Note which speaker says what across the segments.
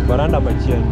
Speaker 1: Veranda Bachian.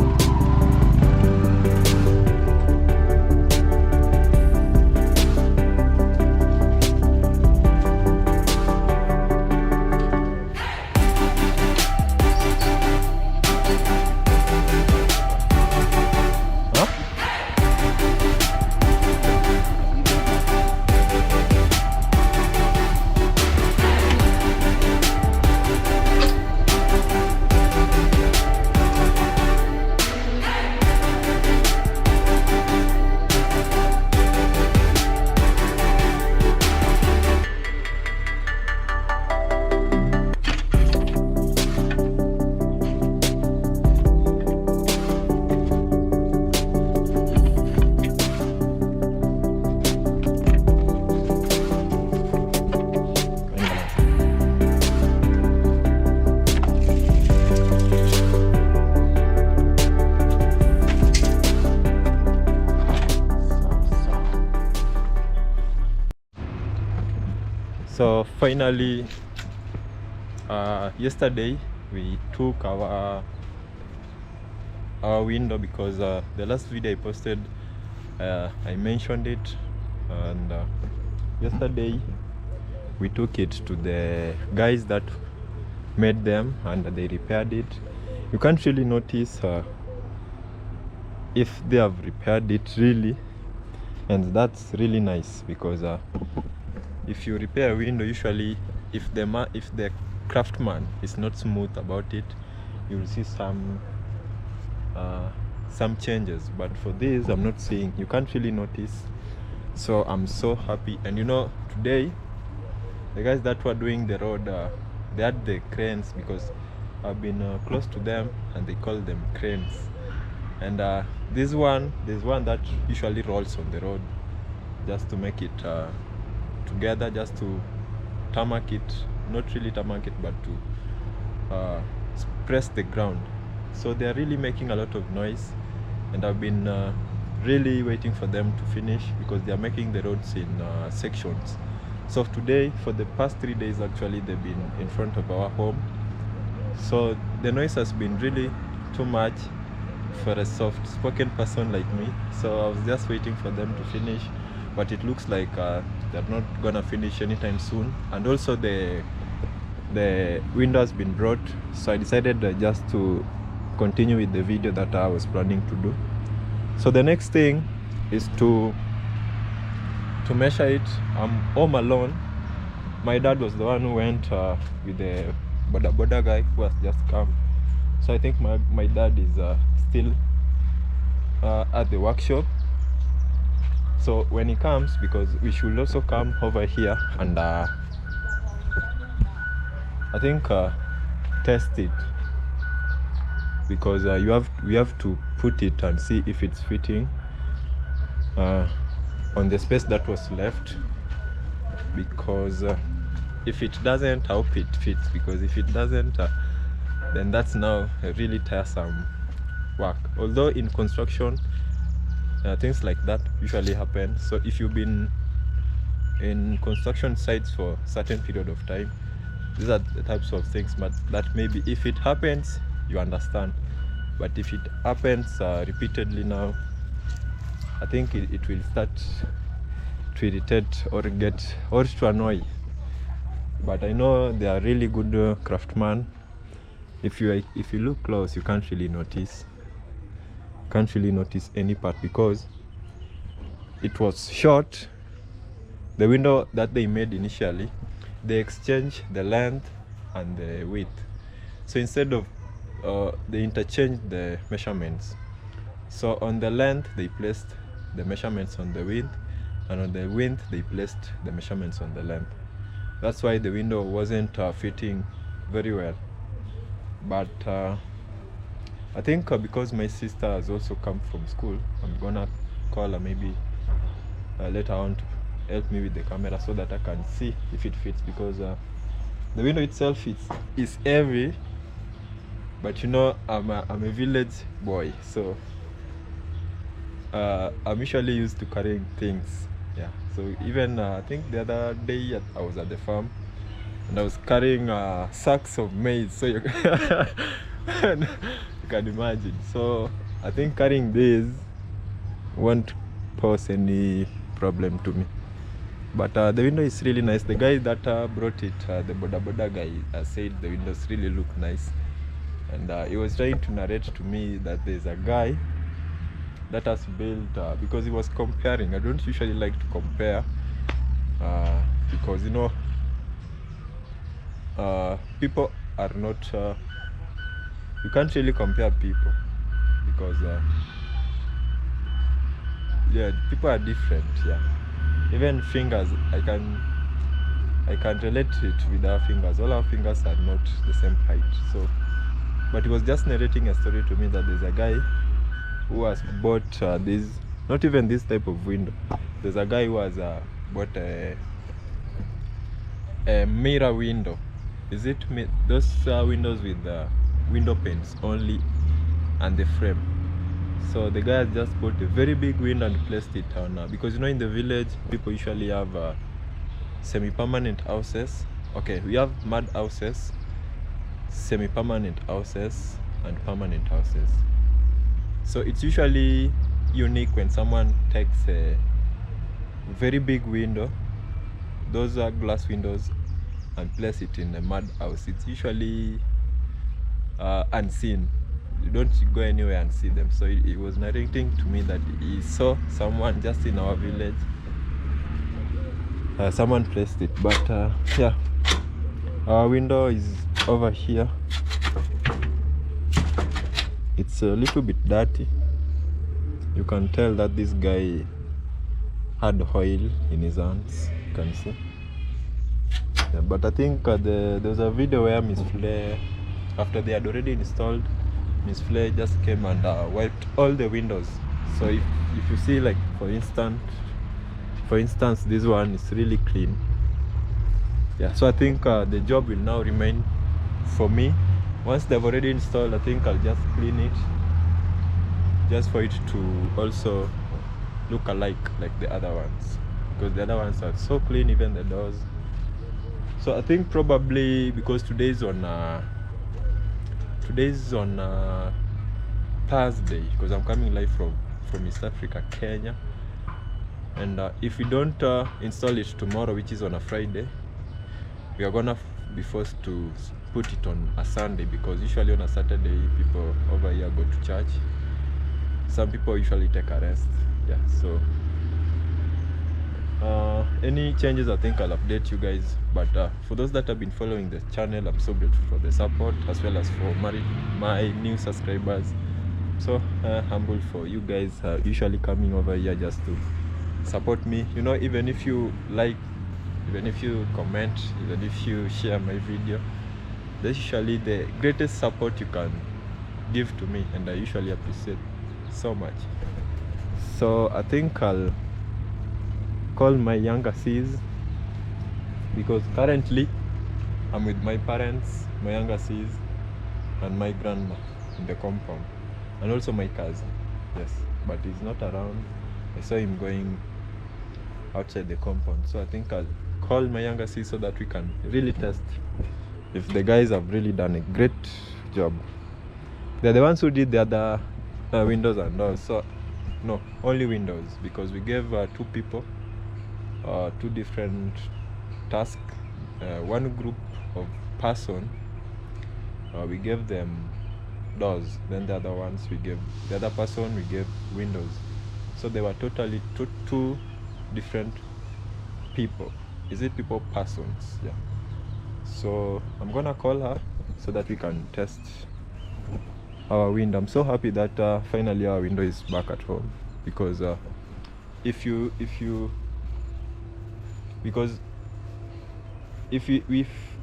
Speaker 1: So finally, yesterday we took our window because the last video I posted, I mentioned it, and yesterday we took it to the guys that made them and they repaired it. You can't really notice if they have repaired it really, and that's really nice because if you repair a window, usually if the craftsman is not smooth about it, you will see some changes. But for this, I'm not seeing. You can't really notice. So I'm so happy. And you know, today the guys that were doing the road, they had the cranes because I've been close to them, and they call them cranes. And there's one that usually rolls on the road just to make it together, just to tarmac it, not really tarmac it, but to press the ground. So they're really making a lot of noise, and I've been really waiting for them to finish because they're making the roads in sections. So today, for the past 3 days actually, they've been in front of our home, so the noise has been really too much for a soft-spoken person like me. So I was just waiting for them to finish, but it looks like they're not gonna finish anytime soon. And also the window has been brought, so I decided just to continue with the video that I was planning to do. So the next thing is to measure it. I'm home alone. My dad was the one who went with the boda guy who has just come. So I think my dad is still at the workshop. So when he comes, because we should also come over here and I think test it, because we have to put it and see if it's fitting on the space that was left, because if it doesn't, I hope it fits, because if it doesn't, then that's now a really tiresome work. Although in construction, things like that usually happen. So if you've been in construction sites for a certain period of time, these are the types of things that maybe if it happens, you understand. But if it happens repeatedly now, I think it will start to irritate or to annoy. But I know they are really good craftsmen. If you look close, you can't really notice any part because it was short. The window that they made initially, they exchanged the length and the width. So instead of they interchanged the measurements. So on the length they placed the measurements on the width, and on the width they placed the measurements on the length. That's why the window wasn't fitting very well. But I think because my sister has also come from school, I'm gonna call her maybe later on to help me with the camera so that I can see if it fits, because the window itself is heavy, but you know, I'm a village boy, so I'm usually used to carrying things. Yeah, so even I think the other day I was at the farm and I was carrying sacks of maize, so you You can imagine. So I think carrying this won't pose any problem to me. But the window is really nice. The guy that brought it, the boda guy, said the windows really look nice. And he was trying to narrate to me that there's a guy that has built, because he was comparing. I don't usually like to compare because, you know, people are not, you can't really compare people because yeah, people are different. Yeah, even fingers, I can relate it with our fingers. All our fingers are not the same height. So but he was just narrating a story to me that there's a guy who has bought this, not even this type of window. There's a guy who has bought a mirror window. Is it those windows with the window panes only and the frame? So the guy has just bought a very big window and placed it on because, you know, in the village people usually have semi-permanent houses. Okay, we have mud houses, semi-permanent houses, and permanent houses. So it's usually unique when someone takes a very big window, those are glass windows, and place it in a mud house. It's usually unseen. You don't go anywhere and see them. So he was narrating to me that he saw someone just in our village, someone placed it. But yeah, our window is over here. It's a little bit dirty. You can tell that this guy had oil in his hands, you can see. Yeah, but I think there was a video where Miss Flair, after they had already installed, Miss Flair just came and wiped all the windows. So if you see, like for instance this one is really clean. Yeah, so I think the job will now remain for me. Once they've already installed, I think I'll just clean it, just for it to also look alike like the other ones, because the other ones are so clean, even the doors. So I think probably because today's on Thursday, because I'm coming live from East Africa, Kenya, and if we don't install it tomorrow, which is on a Friday, we are gonna be forced to put it on a Sunday, because usually on a Saturday people over here go to church. Some people usually take a rest. Yeah, so any changes, I think I'll update you guys. But for those that have been following the channel, I'm so grateful for the support, as well as for my new subscribers. So humble for you guys usually coming over here just to support me. You know, even if you like, even if you comment, even if you share my video, that's usually the greatest support you can give to me, and I usually appreciate so much. So I think I'll call my younger sis, because currently I'm with my parents, my younger sis, and my grandma in the compound, and also my cousin. Yes, but he's not around. I saw him going outside the compound. So I think I'll call my younger sis so that we can really test if the guys have really done a great job. They're the ones who did the other windows and doors. So no, only windows, because we gave two people two different tasks. One group of person, we gave them doors, then the other ones we gave the other person, we gave windows. So they were totally two different people. Is it people, persons? Yeah. So I'm gonna call her so that we can test our window. I'm so happy that finally our window is back at home, because if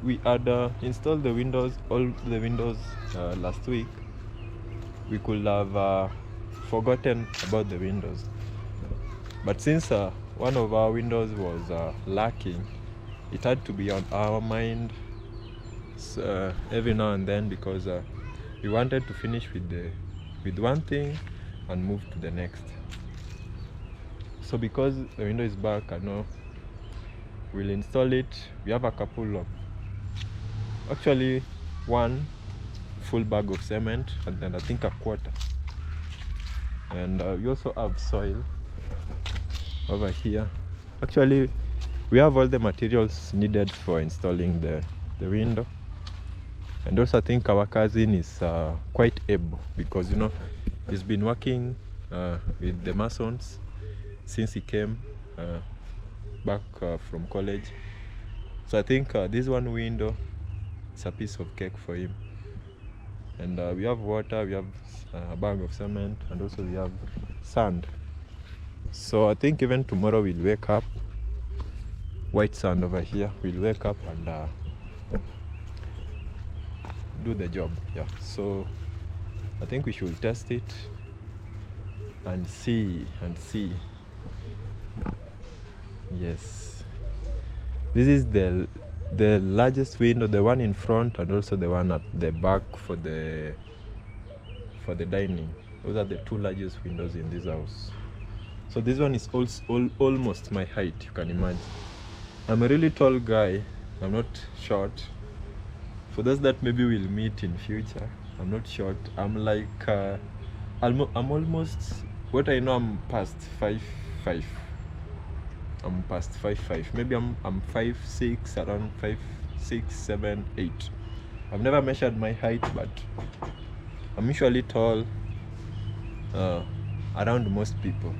Speaker 1: we had installed the windows, all the windows last week, we could have forgotten about the windows. But since one of our windows was lacking, it had to be on our mind every now and then, because we wanted to finish with one thing and move to the next. So because the window is back, I know we'll install it. We have a couple of, actually one full bag of cement, and then I think a quarter. And we also have soil over here. Actually, we have all the materials needed for installing the window. And also I think our cousin is quite able, because you know he's been working with the masons since he came back from college. So I think this one window is a piece of cake for him. And we have water, we have a bag of cement, and also we have sand. So I think even tomorrow we'll wake up, white sand over here, we'll wake up and do the job. Yeah, so I think we should test it and see. Yes, this is the largest window, the one in front and also the one at the back for the dining. Those are the two largest windows in this house. So this one is also almost my height, you can imagine. I'm a really tall guy, I'm not short. For those that maybe will meet in future, I'm not short. I'm like I'm almost, what I know, I'm past 5'5". I'm past 5'5". Maybe I'm 5'6", around 5'6", 7', 8". I've never measured my height, but I'm usually tall around most people.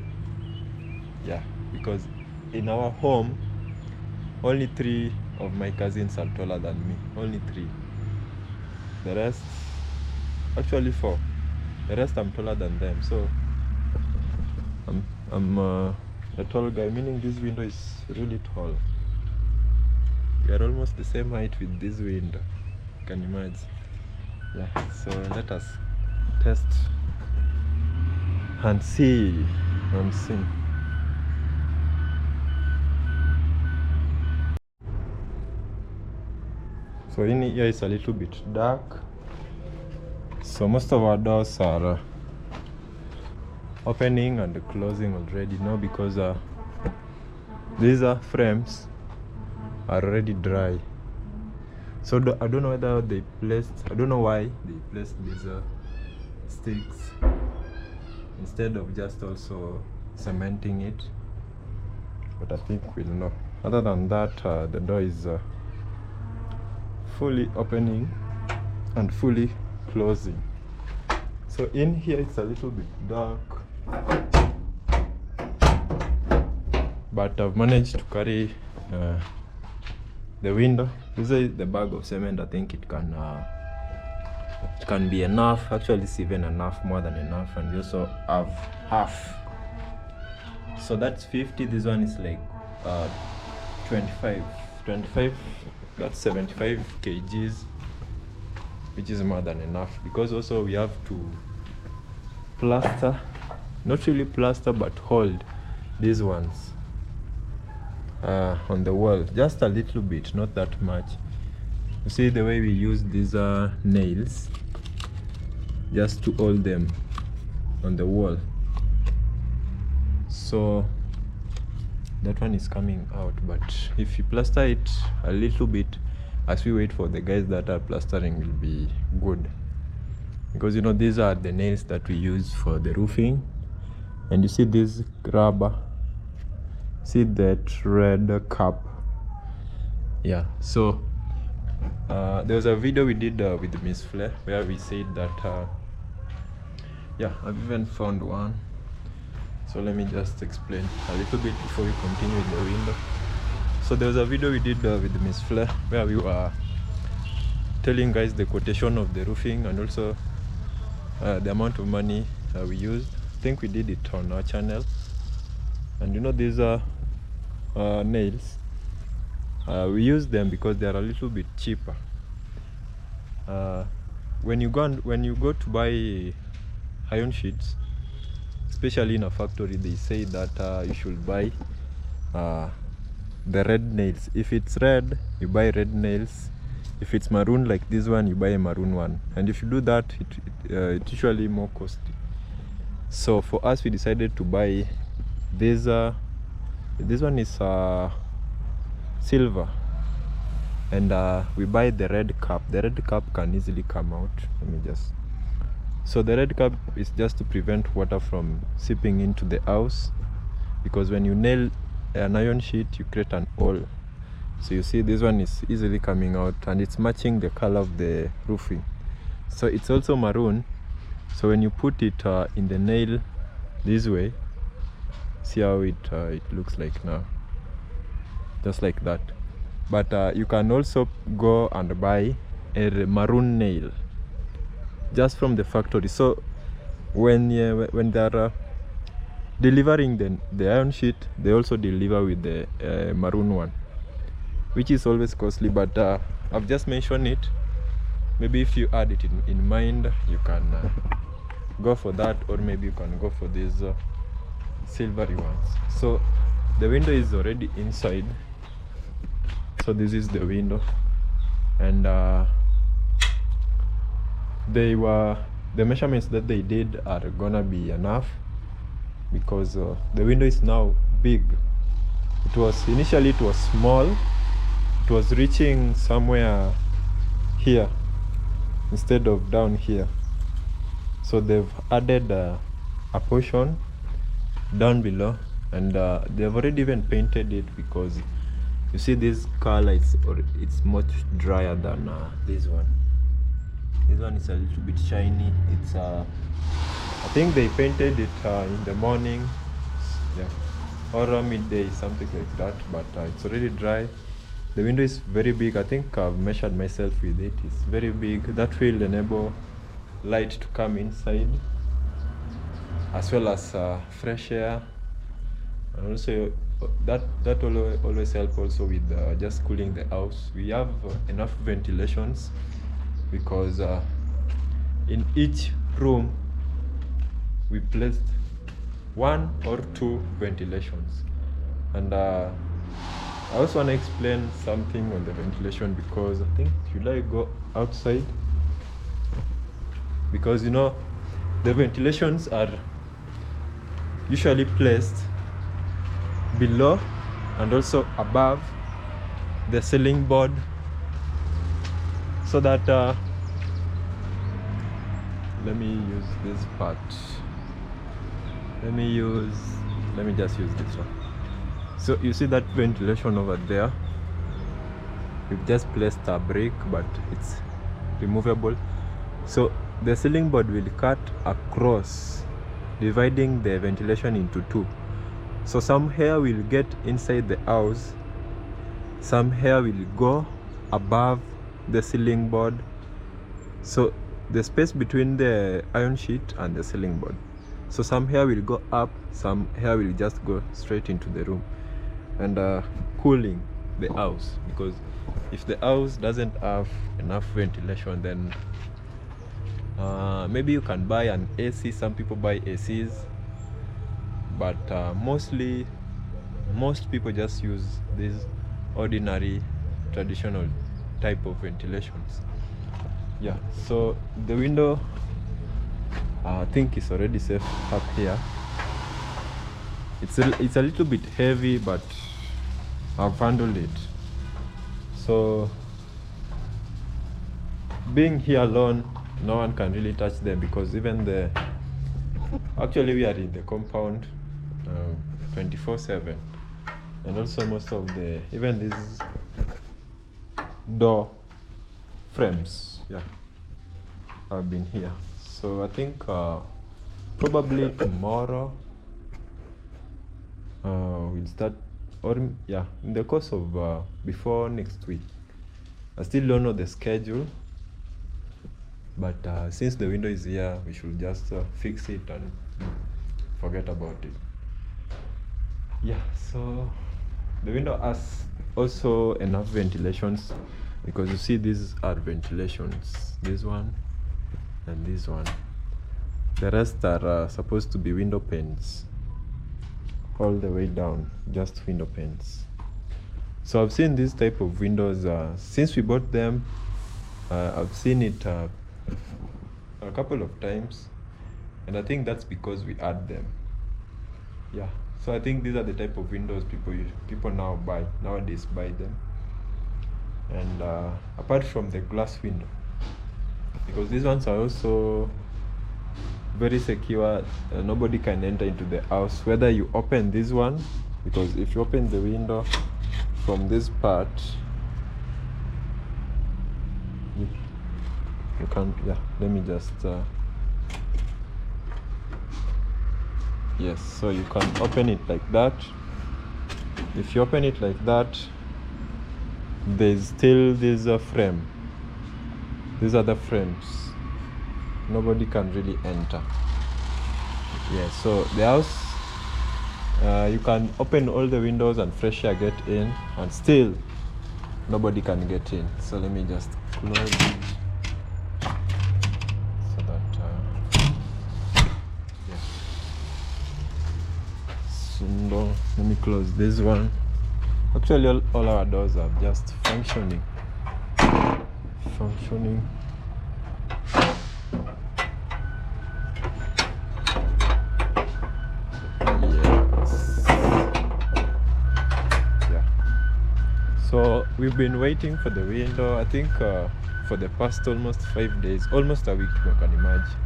Speaker 1: Yeah, because in our home, only 3 of my cousins are taller than me. Only 3. The rest, actually 4. The rest I'm taller than them. So I'm a tall guy, meaning this window is really tall. We are almost the same height with this window. You can imagine. Yeah. So let us test and see. So in here it's a little bit dark. So most of our doors are opening and closing already now, because these frames are already dry. So I don't know whether they placed, I don't know why they placed these sticks instead of just also cementing it, but I think we'll know. Other than that, the door is fully opening and fully closing. So in here it's a little bit dark, but I've managed to carry the window. This is the bag of cement. I think it can be enough. Actually, it's even enough, more than enough. And we also have half, so that's 50. This one is like 25. That's 75 kgs, which is more than enough, because also we have to plaster, not really plaster, but hold these ones on the wall, just a little bit, not that much. You see the way we use these nails, just to hold them on the wall. So that one is coming out, but if you plaster it a little bit as we wait for the guys that are plastering, will be good, because you know these are the nails that we use for the roofing. And you see this rubber, see that red cap. Yeah, so there was a video we did with Miss Flair where we said that yeah, I've even found one. So let me just explain a little bit before we continue with the window. So there was a video we did with Miss Flair where we were telling guys the quotation of the roofing and also the amount of money we used. I think we did it on our channel. And you know these are nails. We use them because they are a little bit cheaper. When you go to buy iron sheets, especially in a factory, they say that you should buy the red nails. If it's red, you buy red nails. If it's maroon like this one, you buy a maroon one. And if you do that, it's usually more costly. So for us, we decided to buy this one is silver. and we buy the red cap. The red cap can easily come out. Let me just, so the red cap is just to prevent water from seeping into the house, because when you nail an iron sheet you create an hole. So you see this one is easily coming out, and it's matching the color of the roofing. So it's also maroon. So when you put it in the nail this way, see how it looks like now, just like that. But you can also go and buy a maroon nail just from the factory. So when they're delivering the iron sheet, they also deliver with the maroon one, which is always costly, but I've just mentioned it. Maybe if you add it in mind, you can go for that, or maybe you can go for these silvery ones. So the window is already inside. So this is the window, and the measurements that they did are gonna be enough, because the window is now big. It was small. It was reaching somewhere here instead of down here. So they've added a portion down below, and they've already even painted it, because you see this color, it's much drier than this one. This one is a little bit shiny. It's I think they painted it in the morning, yeah, or midday, something like that, but it's already dry. The window is very big. I think I've measured myself with it. It's very big. That will enable light to come inside, as well as fresh air, and also that will always help also with just cooling the house. We have enough ventilations, because in each room we placed 1 or 2 ventilations. And I also want to explain something on the ventilation, because I think should I go outside, because you know the ventilations are usually placed below and also above the ceiling board, so that let me use this part. Let me just use this one. So you see that ventilation over there, we've just placed a brick, but it's removable. So the ceiling board will cut across, dividing the ventilation into 2. So some air will get inside the house, some air will go above the ceiling board. So the space between the iron sheet and the ceiling board, so some air will go up, some air will just go straight into the room, and cooling the house. Because if the house doesn't have enough ventilation, then maybe you can buy an AC. Some people buy ACs, but most people just use these ordinary traditional type of ventilations. Yeah, so the window I think is already safe up here. It's a little bit heavy, but I've handled it. So being here alone, no one can really touch them, because even actually we are in the compound 24/7, and also most of even these door frames, yeah, have been here. So I think probably tomorrow we'll start, or yeah, in the course of before next week. I still don't know the schedule, but since the window is here, we should just fix it and forget about it. Yeah, so the window has also enough ventilations, because you see these are ventilations, this one and this one. The rest are supposed to be window panes all the way down, just window panes. So I've seen this type of windows since we bought them. I've seen it a couple of times, and I think that's because we add them. Yeah, so I think these are the type of windows people nowadays buy them. And apart from the glass window, because these ones are also very secure, nobody can enter into the house, whether you open this one, because if you open the window from this part, you can't. Yeah, let me just yes, so you can open it like that. If you open it like that, there's still this frame. These are the frames, nobody can really enter. Yeah, so the house, you can open all the windows and fresh air get in, and still nobody can get in. So let me just close it so that yeah. So no, let me close this one. Actually, all our doors are just functioning. Yes. Yeah. So we've been waiting for the window, I think for the past almost 5 days, almost a week, you can imagine,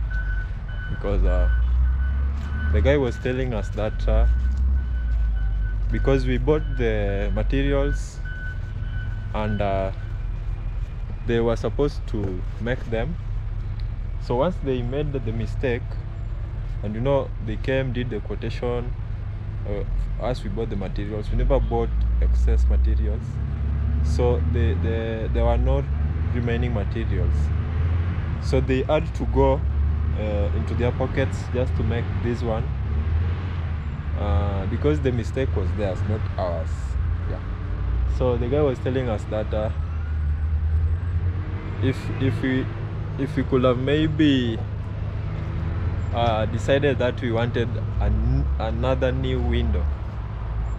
Speaker 1: because the guy was telling us that because we bought the materials and they were supposed to make them. So once they made the mistake, and you know, they came, did the quotation, as we bought the materials, we never bought excess materials, so there were no remaining materials, so they had to go into their pockets just to make this one, because the mistake was theirs, not ours. Yeah. So the guy was telling us that if we could have maybe decided that we wanted another new window,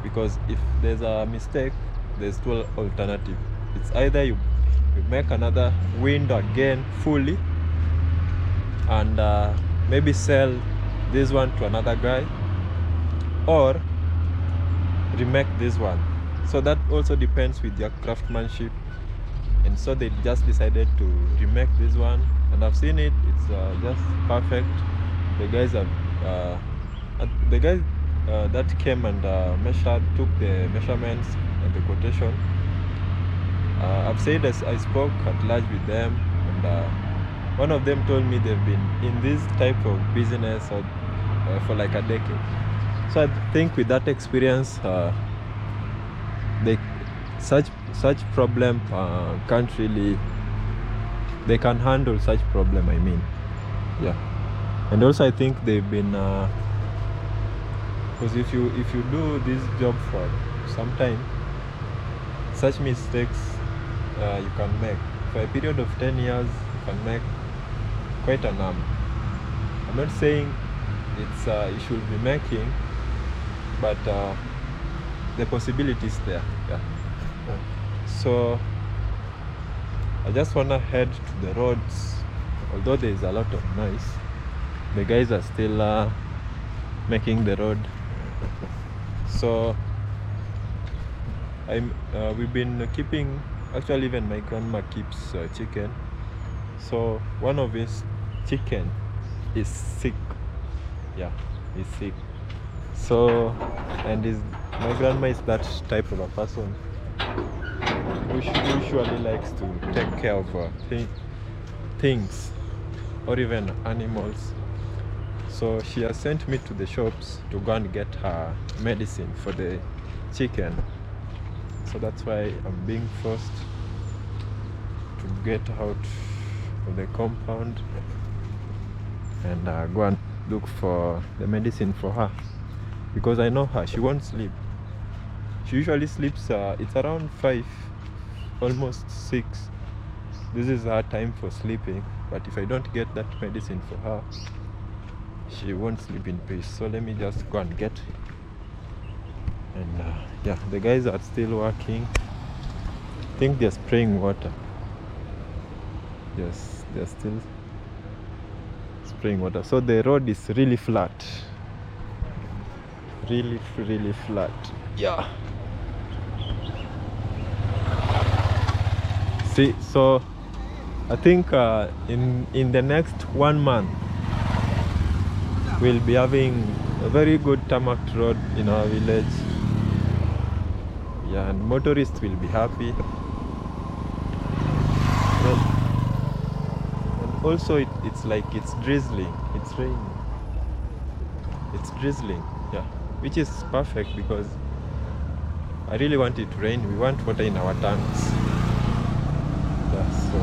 Speaker 1: because if there's a mistake, there's two alternatives. It's either you make another window again fully and maybe sell this one to another guy, or remake this one. So that also depends with your craftsmanship, and so they just decided to remake this one, and I've seen it. It's just perfect. The guys have that came and took the measurements and the quotation. I've said, as I spoke at large with them, and one of them told me they've been in this type of business for like a decade. So I think with that experience, such problem can't really, they can handle such problem, I mean. Yeah. And also I think they've been because if you do this job for some time, such mistakes you can make for a period of 10 years, you can make quite a number. I'm not saying it's you should be making, but the possibility is there. Yeah. So I just wanna head to the roads, although there is a lot of noise. The guys are still making the road. So we've been keeping, actually even my grandma keeps chicken. So one of his chicken is sick. Yeah, he's sick. So, and my grandma is that type of a person who usually likes to take care of things or even animals. So she has sent me to the shops to go and get her medicine for the chicken. So that's why I'm being forced to get out of the compound and go and look for the medicine for her, because I know her, she won't sleep. She usually sleeps it's around 5, almost 6. This is her time for sleeping, but if I don't get that medicine for her, she won't sleep in peace. So let me just go and get it. And yeah, the guys are still working. I think they're spraying water. Yes, they're still spraying water. So the road is really flat, really flat. Yeah. See, so I think in the next 1 month we'll be having a very good tarmac road in our village. Yeah, and motorists will be happy. And also it's like it's drizzling, it's raining, it's drizzling, yeah, which is perfect because I really want it to rain. We want water in our tanks. Yeah, so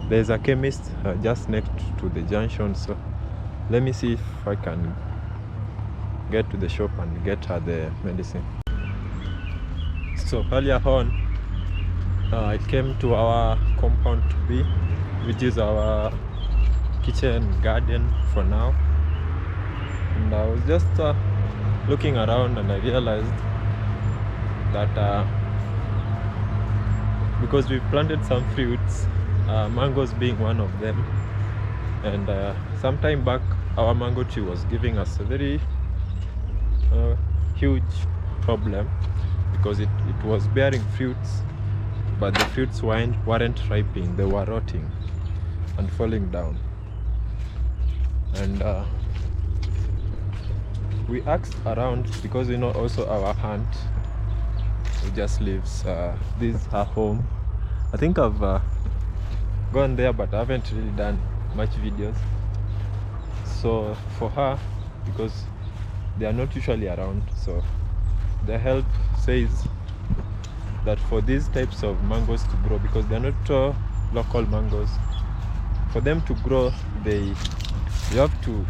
Speaker 1: there's a chemist just next to the junction, so let me see if I can get to the shop and get her the medicine. So earlier on I came to our compound B, which is our kitchen garden for now, and I was just looking around and I realized that because we've planted some fruits, mangoes being one of them, and some time back our mango tree was giving us a very huge problem because it was bearing fruits, but the fruits weren't ripening, they were rotting and falling down. And we asked around because we know also our aunt who just lives, this is her home. I think I've gone there, but I haven't really done much videos. So for her, because they are not usually around, so the help says that for these types of mangoes to grow, because they're not local mangoes, for them to grow, you have to,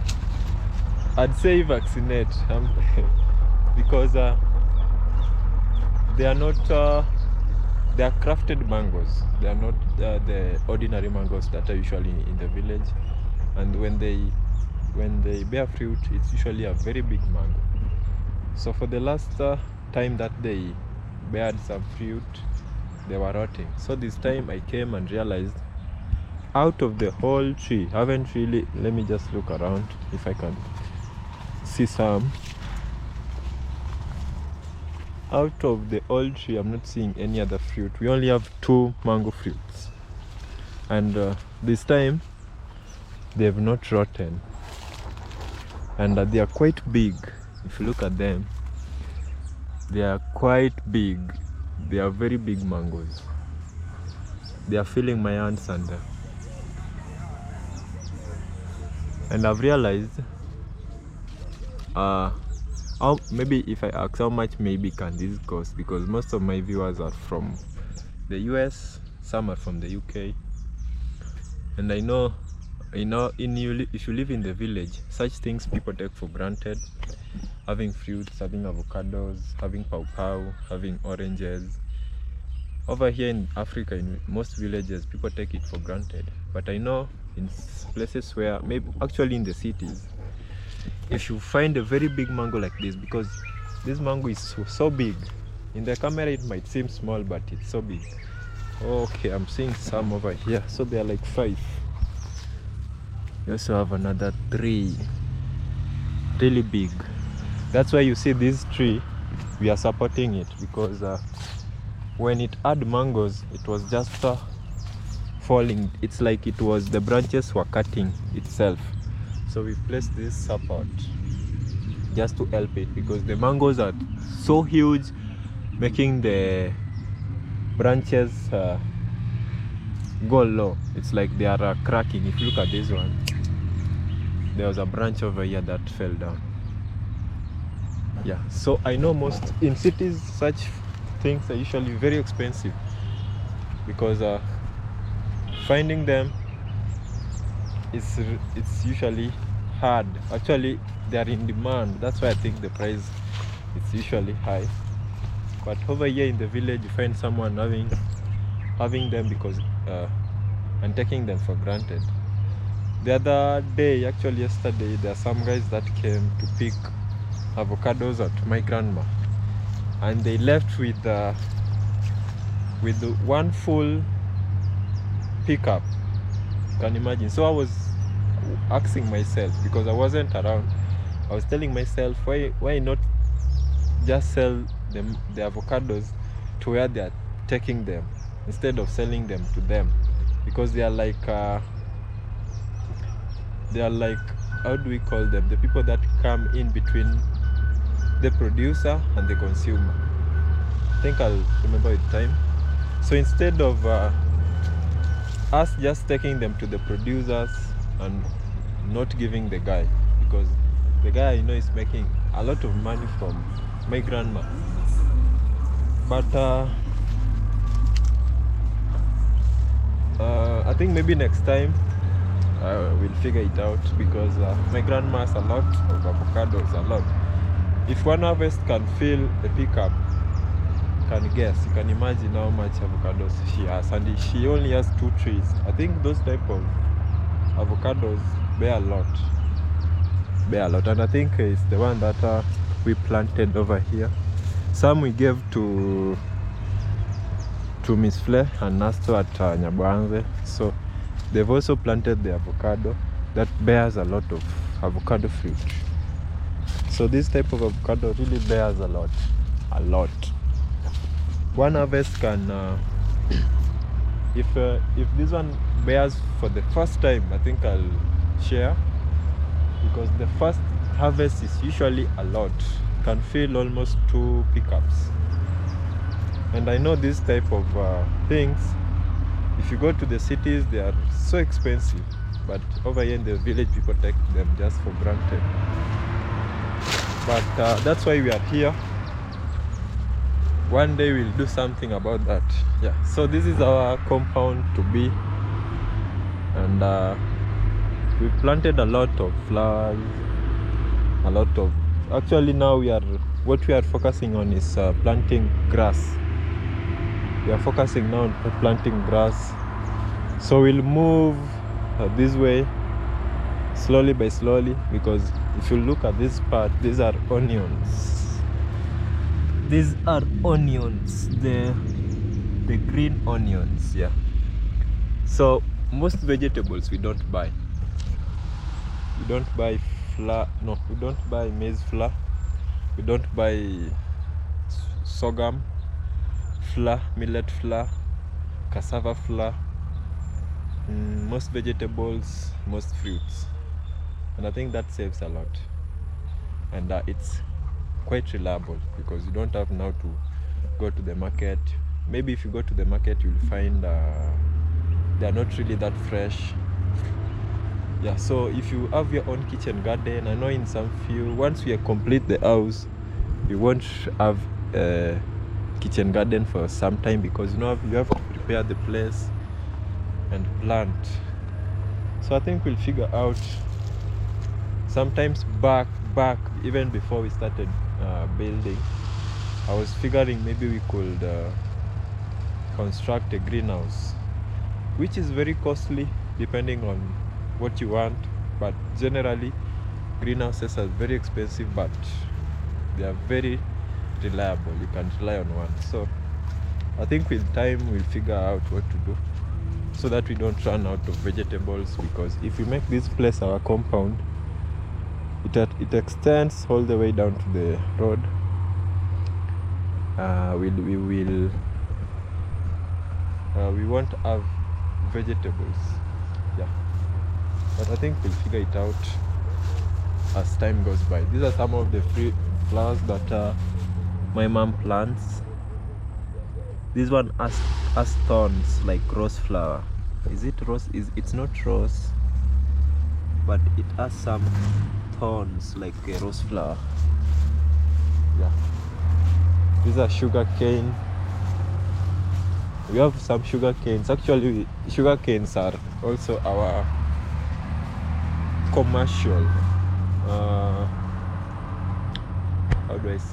Speaker 1: I'd say, vaccinate because they are not they are crafted mangoes. They are not the ordinary mangoes that are usually in the village, and when they bear fruit, it's usually a very big mango. So for the last time that they bared some fruit, they were rotting. So this time I came and realized out of the whole tree, haven't really, let me just look around if I can see some. Out of the whole tree, I'm not seeing any other fruit. We only have 2 mango fruits, and this time they have not rotten, and they are quite big. If you look at them, they are quite big. They are very big mangoes. They are filling my hands, and I've realized maybe if I ask how much maybe can this cost, because most of my viewers are from the US, some are from the UK, and I know if you live in the village, such things people take for granted. Having fruits, having avocados, having pawpaw, having oranges. Over here in Africa, in most villages, people take it for granted. But I know in places where, maybe actually in the cities, if you find a very big mango like this, because this mango is so big, in the camera it might seem small, but it's so big. Okay, I'm seeing some over here, so they are like 5. You also have another 3, really big. That's why you see this tree, we are supporting it, because when it had mangoes, it was just falling. It's like the branches were cutting itself. So we placed this support just to help it, because the mangoes are so huge, making the branches go low. It's like they are cracking. If you look at this one, there was a branch over here that fell down. Yeah, so I know most in cities such things are usually very expensive, because finding them it's usually hard. Actually, they are in demand. That's why I think the price is usually high. But over here in the village, you find someone having them because and taking them for granted. The other day, actually yesterday, there are some guys that came to pick avocados at my grandma, and they left with one full pickup. You can imagine. So I was asking myself, because I wasn't around, I was telling myself, why not just sell them the avocados to where they are taking them instead of selling them to them, because they are like how do we call them, the people that come in between the producer and the consumer. I think I'll remember it time. So instead of us just taking them to the producers and not giving the guy, because the guy is making a lot of money from my grandma, but I think maybe next time we'll figure it out, because my grandma has a lot of avocados, a lot. If one harvest can fill a pickup, you can imagine how much avocados she has, and she only has 2 trees. I think those type of avocados bear a lot, and I think it's the one that we planted over here. Some we gave to Miss Flair and Nasto at Nyabanze. So they've also planted the avocado that bears a lot of avocado fruit. So this type of avocado really bears a lot. One harvest can if this one bears for the first time, I think I'll share, because the first harvest is usually a lot, can fill almost 2 pickups. And I know this type of things, if you go to the cities, they are so expensive, but over here in the village, people take them just for granted. But that's why we are here. One day we'll do something about that. Yeah, so this is our compound to be, and we've planted a lot of flowers, actually now what we are focusing on is planting grass. We are focusing now on planting grass. So we'll move this way slowly by slowly, because if you look at this part, these are onions. These are onions, the green onions, yeah. So most vegetables we don't buy. We don't buy flour, no, we don't buy maize flour. We don't buy sorghum flour, millet flour, cassava flour. Most vegetables, most fruits, and I think that saves a lot, and it's quite reliable, because you don't have now to go to the market. Maybe if you go to the market, you'll find they are not really that fresh. Yeah, so if you have your own kitchen garden, I know in some few, once we complete the house, you won't have a kitchen garden for some time, because you have to prepare the place and plant. So I think we'll figure out sometimes back even before we started building. I was figuring maybe we could construct a greenhouse, which is very costly depending on what you want, but generally greenhouses are very expensive, but they are very reliable. You can rely on one. So I think with time we'll figure out what to do, so that we don't run out of vegetables, because if we make this place our compound, it extends all the way down to the road. We won't have vegetables, yeah, but I think we'll figure it out as time goes by. These are some of the free flowers that my mom plants. This one has thorns like rose flower. Is it rose? It's not rose, but it has some thorns like a rose flower. Yeah. These are sugar cane. We have some sugar canes. Actually, sugar canes are also our commercial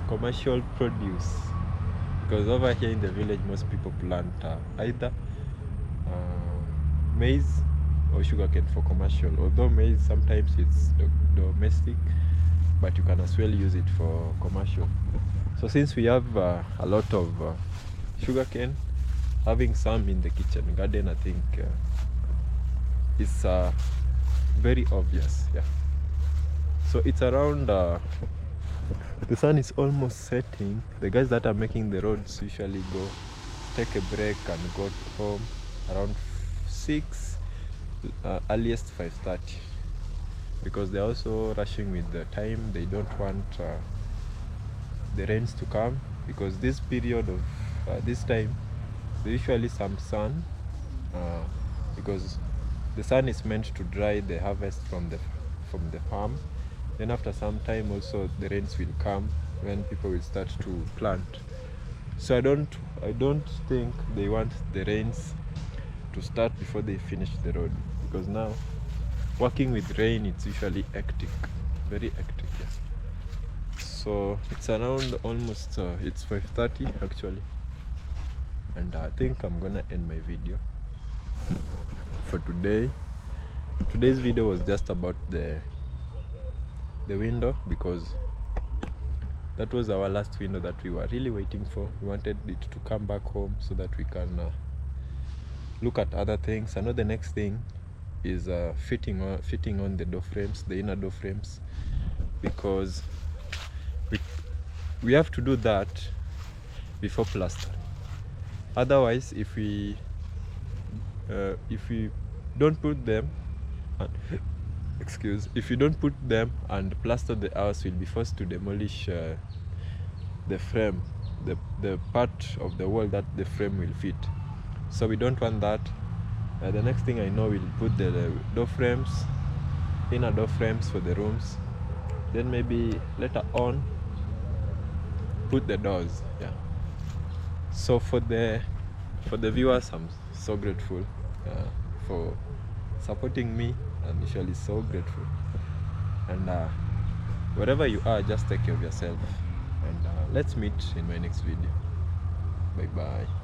Speaker 1: commercial produce, because over here in the village most people plant either maize or sugarcane for commercial, although maize sometimes it's domestic, but you can as well use it for commercial. So since we have a lot of sugarcane, having some in the kitchen garden, I think is very obvious. Yeah, so it's around the sun is almost setting. The guys that are making the roads usually go take a break and go home around 6, earliest 5:30, because they're also rushing with the time. They don't want the rains to come, because this period of this time there usually some sun, because the sun is meant to dry the harvest from the farm. Then after some time also the rains will come when people will start to plant. So I don't think they want the rains to start before they finish the road, because now working with rain, it's usually hectic, very hectic. Yes. So it's around almost it's 5:30 actually, and I think I'm gonna end my video for today. Today's video was just about the window, because that was our last window that we were really waiting for. We wanted it to come back home so that we can look at other things. I know the next thing is fitting on the door frames, the inner door frames, because we have to do that before plastering. Otherwise, if we don't put them if you don't put them and plaster the house, will be forced to demolish the frame, the part of the wall that the frame will fit. So we don't want that. The next thing I know, we'll put the door frames, inner door frames for the rooms. Then maybe later on put the doors. Yeah. So for the viewers, I'm so grateful for supporting me. I'm usually so grateful. And wherever you are, just take care of yourself. And let's meet in my next video. Bye bye.